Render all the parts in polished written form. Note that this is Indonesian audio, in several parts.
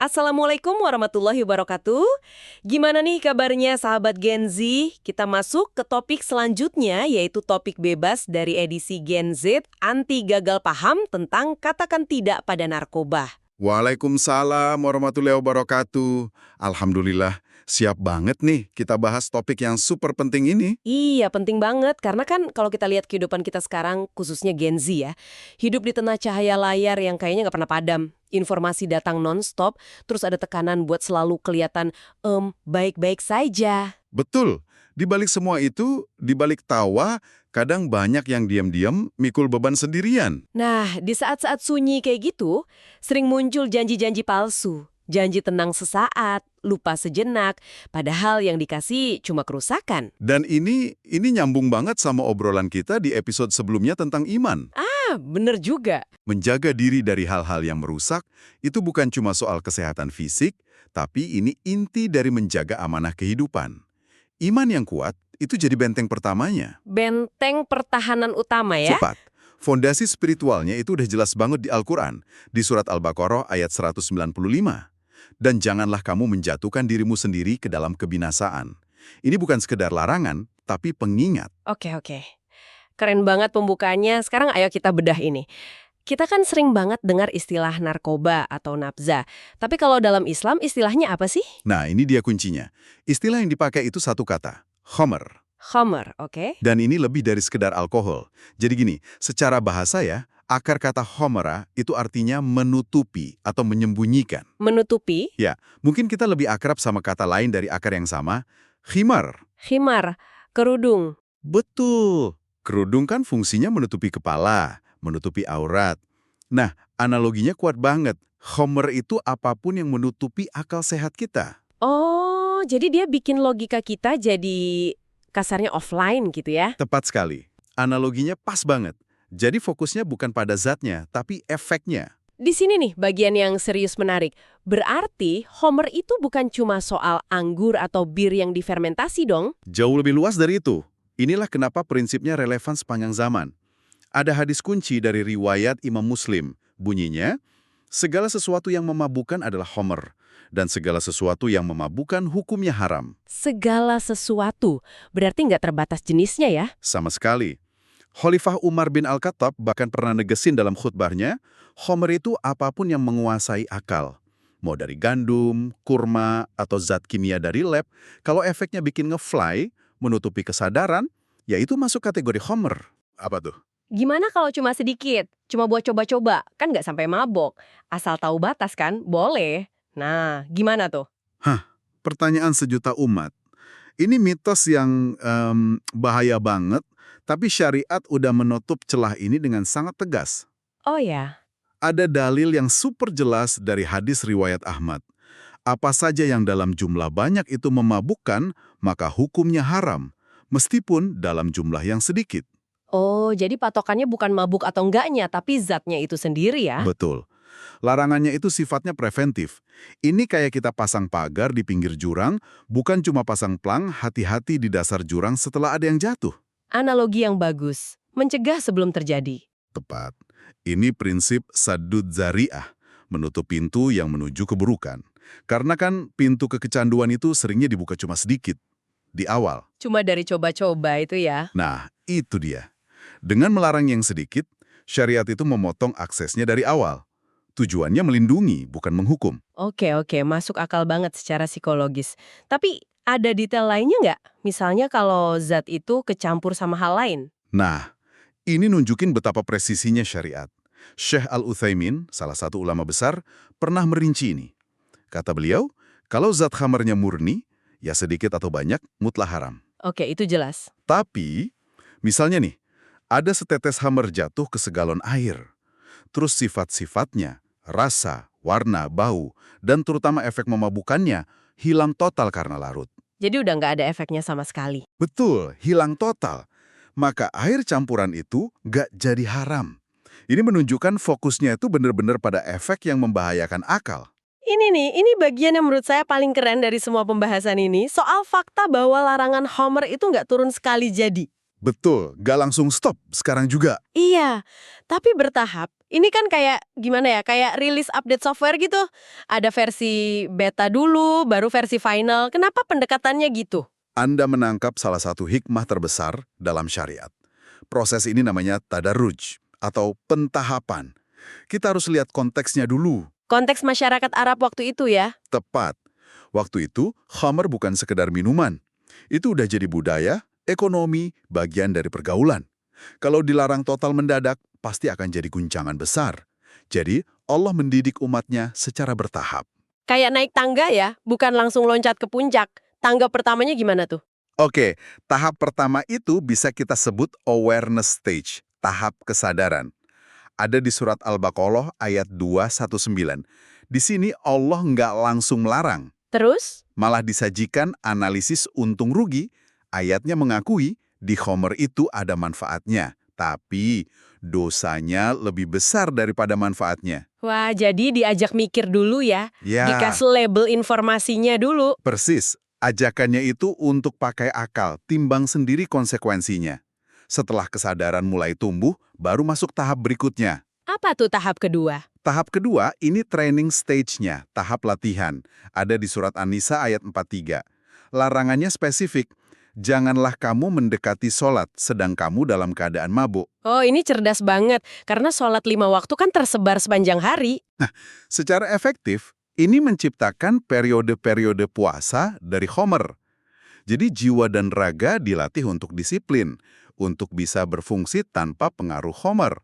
Assalamualaikum warahmatullahi wabarakatuh. Gimana nih kabarnya sahabat Gen Z? Kita masuk ke topik selanjutnya, yaitu topik bebas dari edisi Gen Z anti gagal paham tentang katakan tidak pada narkoba. Waalaikumsalam warahmatullahi wabarakatuh. Alhamdulillah, siap banget nih kita bahas topik yang super penting ini. Iya, penting banget. Karena kan kalau kita lihat kehidupan kita sekarang, khususnya Gen Z ya, hidup di tengah cahaya layar yang kayaknya nggak pernah padam. Informasi datang non-stop, terus ada tekanan buat selalu kelihatan, baik-baik saja. Betul, di balik semua itu, di balik tawa, kadang banyak yang diam-diam mikul beban sendirian. Nah, di saat-saat sunyi kayak gitu, sering muncul janji-janji palsu. Janji tenang sesaat, lupa sejenak, padahal yang dikasih cuma kerusakan. Dan ini nyambung banget sama obrolan kita di episode sebelumnya tentang iman. Ah, bener juga. Menjaga diri dari hal-hal yang merusak, itu bukan cuma soal kesehatan fisik, tapi ini inti dari menjaga amanah kehidupan. Iman yang kuat, itu jadi benteng pertamanya. Benteng pertahanan utama ya. Tepat. Fondasi spiritualnya itu udah jelas banget di Al-Quran, di surat Al-Baqarah ayat 195. Dan janganlah kamu menjatuhkan dirimu sendiri ke dalam kebinasaan. Ini bukan sekedar larangan, tapi pengingat. Oke. Keren banget pembukaannya. Sekarang ayo kita bedah ini. Kita kan sering banget dengar istilah narkoba atau nafza. Tapi kalau dalam Islam istilahnya apa sih? Nah, ini dia kuncinya. Istilah yang dipakai itu satu kata, khamr. Khamr, oke. Dan ini lebih dari sekedar alkohol. Jadi gini, secara bahasa ya, akar kata khamra itu artinya menutupi atau menyembunyikan. Menutupi. Ya, mungkin kita lebih akrab sama kata lain dari akar yang sama, khimar. Khimar, kerudung. Betul. Kerudung kan fungsinya menutupi kepala, menutupi aurat. Nah, analoginya kuat banget. Khamr itu apapun yang menutupi akal sehat kita. Oh, jadi dia bikin logika kita jadi kasarnya offline gitu ya? Tepat sekali. Analoginya pas banget. Jadi fokusnya bukan pada zatnya, tapi efeknya. Di sini nih bagian yang serius menarik. Berarti homer itu bukan cuma soal anggur atau bir yang difermentasi dong? Jauh lebih luas dari itu. Inilah kenapa prinsipnya relevan sepanjang zaman. Ada hadis kunci dari riwayat Imam Muslim. Bunyinya, segala sesuatu yang memabukkan adalah homer. Dan segala sesuatu yang memabukkan hukumnya haram. Segala sesuatu, berarti nggak terbatas jenisnya ya? Sama sekali. Khalifah Umar bin Al-Khattab bahkan pernah negesin dalam khutbahnya, khamr itu apapun yang menguasai akal. Mau dari gandum, kurma, atau zat kimia dari lab, kalau efeknya bikin ngefly, menutupi kesadaran, ya itu masuk kategori khamr. Apa tuh? Gimana kalau cuma sedikit? Cuma buat coba-coba, kan nggak sampai mabok. Asal tahu batas kan, boleh. Nah, gimana tuh? Pertanyaan sejuta umat. Ini mitos yang bahaya banget, tapi syariat udah menutup celah ini dengan sangat tegas. Oh ya, Ada dalil yang super jelas dari hadis riwayat Ahmad. Apa saja yang dalam jumlah banyak itu memabukkan, maka hukumnya haram, meskipun dalam jumlah yang sedikit. oh jadi patokannya bukan mabuk atau enggaknya, tapi zatnya itu sendiri ya? Betul. Larangannya itu sifatnya preventif. Ini kayak kita pasang pagar di pinggir jurang, bukan cuma pasang plang hati-hati di dasar jurang setelah ada yang jatuh. Analogi yang bagus, mencegah sebelum terjadi. Tepat. Ini prinsip saddud zari'ah, menutup pintu yang menuju keburukan. Karena kan pintu kecanduan itu seringnya dibuka cuma sedikit, di awal. Cuma dari coba-coba itu ya? Nah, itu dia. Dengan melarang yang sedikit, syariat itu memotong aksesnya dari awal. Tujuannya melindungi, bukan menghukum. Oke, masuk akal banget secara psikologis. Tapi ada detail lainnya nggak? Misalnya kalau zat itu kecampur sama hal lain. Nah, ini nunjukin betapa presisinya syariat. Syekh Al-Utsaimin, salah satu ulama besar, pernah merinci ini. Kata beliau, kalau zat khamarnya murni, ya sedikit atau banyak, mutlak haram. Oke, itu jelas. Tapi, misalnya nih, ada setetes khamar jatuh ke segalon air. Terus sifat-sifatnya, rasa, warna, bau, dan terutama efek memabukannya, hilang total karena larut. Jadi udah nggak ada efeknya sama sekali. Betul, hilang total. Maka air campuran itu nggak jadi haram. Ini menunjukkan fokusnya itu benar-benar pada efek yang membahayakan akal. Ini bagian yang menurut saya paling keren dari semua pembahasan ini, soal fakta bahwa larangan Homer itu nggak turun sekali jadi. Betul, nggak langsung stop sekarang juga. Iya, tapi bertahap. Ini kan kayak gimana ya, kayak rilis update software gitu. Ada versi beta dulu, baru versi final. Kenapa pendekatannya gitu? Anda menangkap salah satu hikmah terbesar dalam syariat. Proses ini namanya tadarruj atau pentahapan. Kita harus lihat konteksnya dulu. Konteks masyarakat Arab waktu itu ya. Tepat. Waktu itu, khamar bukan sekedar minuman. Itu udah jadi budaya, ekonomi, bagian dari pergaulan. Kalau dilarang total mendadak, pasti akan jadi guncangan besar. Jadi, Allah mendidik umatnya secara bertahap. Kayak naik tangga ya, bukan langsung loncat ke puncak. Tangga pertamanya gimana tuh? Oke, tahap pertama itu bisa kita sebut awareness stage, tahap kesadaran. Ada di surat Al-Baqarah ayat 219. Di sini Allah nggak langsung melarang, Terus? malah disajikan analisis untung rugi. Ayatnya mengakui di khamr itu ada manfaatnya, tapi dosanya lebih besar daripada manfaatnya. Wah, jadi diajak mikir dulu ya. Ya, Dikasih label informasinya dulu. persis. Ajakannya itu untuk pakai akal, timbang sendiri konsekuensinya. Setelah kesadaran mulai tumbuh, baru masuk tahap berikutnya. Apa tuh tahap kedua? Tahap kedua, ini training stage-nya, tahap latihan. Ada di surat An-Nisa ayat 43. Larangannya spesifik, janganlah kamu mendekati sholat sedang kamu dalam keadaan mabuk. Oh, ini cerdas banget. Karena sholat 5 waktu kan tersebar sepanjang hari. Secara efektif, ini menciptakan periode-periode puasa dari khamr. Jadi jiwa dan raga dilatih untuk disiplin, untuk bisa berfungsi tanpa pengaruh khamr.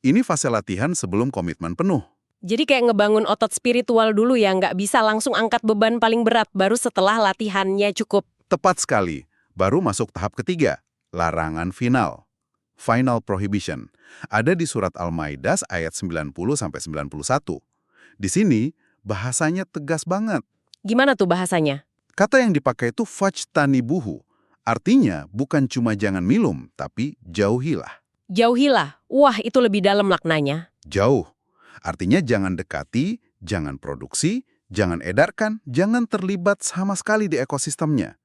Ini fase latihan sebelum komitmen penuh. Jadi kayak ngebangun otot spiritual dulu ya, nggak bisa langsung angkat beban paling berat, baru setelah latihannya cukup. Tepat sekali. Baru masuk tahap ketiga, larangan final. Final prohibition. Ada di surat Al-Maidah ayat 90-91. Di sini, bahasanya tegas banget. Gimana tuh bahasanya? Kata yang dipakai itu fajtanibuhu. Artinya, bukan cuma jangan minum, tapi jauhilah. Jauhilah. Wah, itu lebih dalam maknanya. Jauh. Artinya jangan dekati, jangan produksi, jangan edarkan, jangan terlibat sama sekali di ekosistemnya.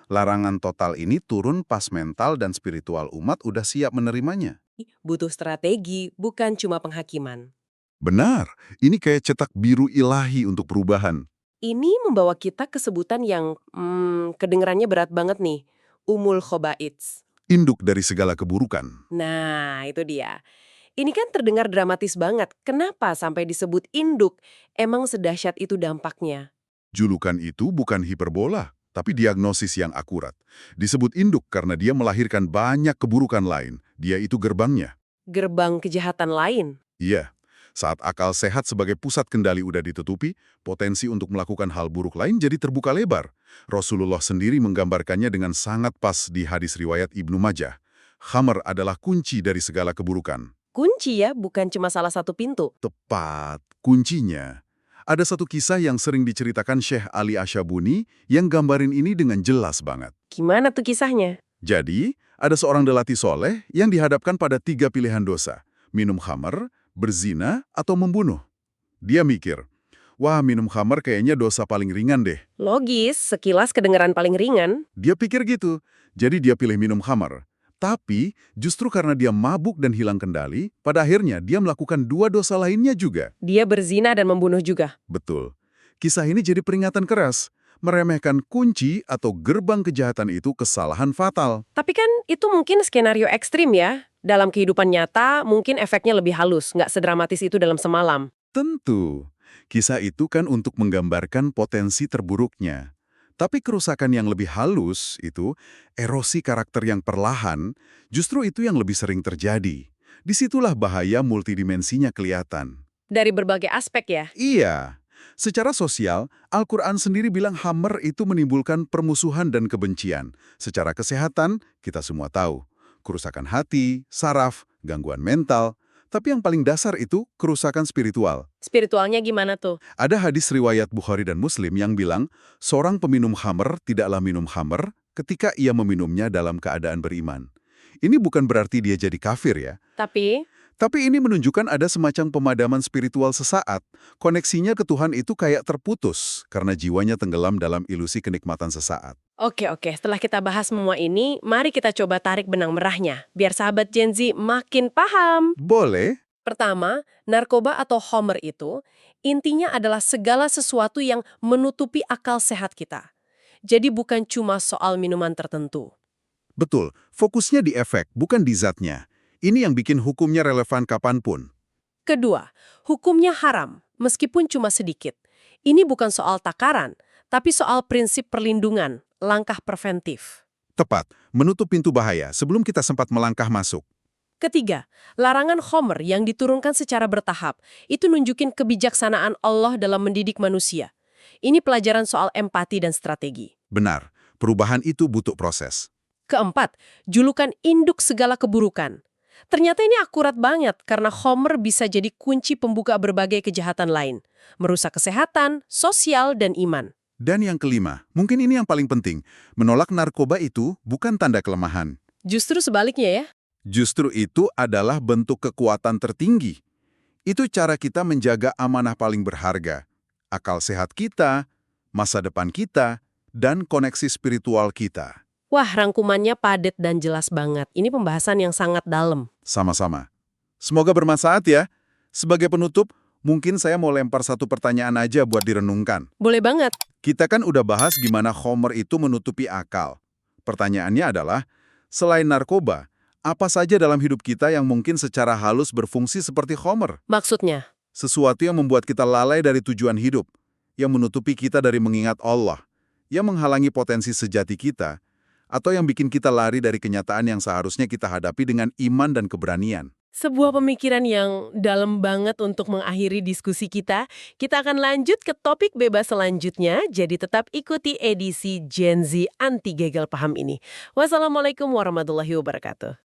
Larangan total ini turun pas mental dan spiritual umat udah siap menerimanya. Butuh strategi, bukan cuma penghakiman. Benar, ini kayak cetak biru ilahi untuk perubahan. Ini membawa kita ke sebutan yang kedengerannya berat banget nih. Umul Khobaits. Induk dari segala keburukan. Nah, itu dia. Ini kan terdengar dramatis banget. Kenapa sampai disebut induk? Emang sedahsyat itu dampaknya? Julukan itu bukan hiperbola, tapi diagnosis yang akurat. Disebut induk karena dia melahirkan banyak keburukan lain. Dia itu gerbangnya. Gerbang kejahatan lain. Iya, saat akal sehat sebagai pusat kendali udah ditutupi, potensi untuk melakukan hal buruk lain jadi terbuka lebar. Rasulullah sendiri menggambarkannya dengan sangat pas di hadis riwayat Ibnu Majah. Khamr adalah kunci dari segala keburukan. Kunci ya, bukan cuma salah satu pintu. Tepat, kuncinya. Ada satu kisah yang sering diceritakan Syekh Ali Asyabuni yang gambarin ini dengan jelas banget. Gimana tuh kisahnya? Jadi, ada seorang lelaki soleh yang dihadapkan pada 3 pilihan dosa. Minum khamr, berzina, atau membunuh. Dia mikir, wah minum khamr kayaknya dosa paling ringan deh. Logis, sekilas kedengeran paling ringan. Dia pikir gitu, jadi dia pilih minum khamr. Tapi, justru karena dia mabuk dan hilang kendali, pada akhirnya dia melakukan 2 dosa lainnya juga. Dia berzina dan membunuh juga. Betul. Kisah ini jadi peringatan keras. Meremehkan kunci atau gerbang kejahatan itu kesalahan fatal. Tapi kan itu mungkin skenario ekstrim ya. Dalam kehidupan nyata mungkin efeknya lebih halus, nggak sedramatis itu dalam semalam. Tentu, kisah itu kan untuk menggambarkan potensi terburuknya. Tapi kerusakan yang lebih halus itu, erosi karakter yang perlahan, justru itu yang lebih sering terjadi. Disitulah bahaya multidimensinya kelihatan. Dari berbagai aspek ya. Iya, secara sosial, Al-Quran sendiri bilang khamr itu menimbulkan permusuhan dan kebencian. Secara kesehatan, kita semua tahu. Kerusakan hati, saraf, gangguan mental. Tapi yang paling dasar itu kerusakan spiritual. Spiritualnya gimana tuh? Ada hadis riwayat Bukhari dan Muslim yang bilang, seorang peminum khamr tidaklah minum khamr ketika ia meminumnya dalam keadaan beriman. Ini bukan berarti dia jadi kafir ya. Tapi ini menunjukkan ada semacam pemadaman spiritual sesaat. Koneksinya ke Tuhan itu kayak terputus karena jiwanya tenggelam dalam ilusi kenikmatan sesaat. Oke. Setelah kita bahas semua ini, mari kita coba tarik benang merahnya. Biar sahabat Gen Z makin paham. Boleh. Pertama, narkoba atau homer itu intinya adalah segala sesuatu yang menutupi akal sehat kita. Jadi bukan cuma soal minuman tertentu. Betul, fokusnya di efek, bukan di zatnya. Ini yang bikin hukumnya relevan kapanpun. Kedua, hukumnya haram, meskipun cuma sedikit. Ini bukan soal takaran, tapi soal prinsip perlindungan, langkah preventif. Tepat, menutup pintu bahaya sebelum kita sempat melangkah masuk. Ketiga, larangan homer yang diturunkan secara bertahap, itu nunjukin kebijaksanaan Allah dalam mendidik manusia. Ini pelajaran soal empati dan strategi. Benar, perubahan itu butuh proses. Keempat, julukan induk segala keburukan. Ternyata ini akurat banget karena homer bisa jadi kunci pembuka berbagai kejahatan lain. Merusak kesehatan, sosial, dan iman. Dan yang kelima, mungkin ini yang paling penting, menolak narkoba itu bukan tanda kelemahan. Justru sebaliknya ya. Justru itu adalah bentuk kekuatan tertinggi. Itu cara kita menjaga amanah paling berharga. Akal sehat kita, masa depan kita, dan koneksi spiritual kita. Wah, rangkumannya padat dan jelas banget. Ini pembahasan yang sangat dalam. Sama-sama. Semoga bermanfaat ya. Sebagai penutup, mungkin saya mau lempar satu pertanyaan aja buat direnungkan. Boleh banget. Kita kan udah bahas gimana homer itu menutupi akal. Pertanyaannya adalah, selain narkoba, apa saja dalam hidup kita yang mungkin secara halus berfungsi seperti homer? Maksudnya? Sesuatu yang membuat kita lalai dari tujuan hidup, yang menutupi kita dari mengingat Allah, yang menghalangi potensi sejati kita, atau yang bikin kita lari dari kenyataan yang seharusnya kita hadapi dengan iman dan keberanian. Sebuah pemikiran yang dalam banget untuk mengakhiri diskusi kita. Kita akan lanjut ke topik bebas selanjutnya, jadi tetap ikuti edisi Gen Z Anti Gagal Paham ini. Wassalamualaikum warahmatullahi wabarakatuh.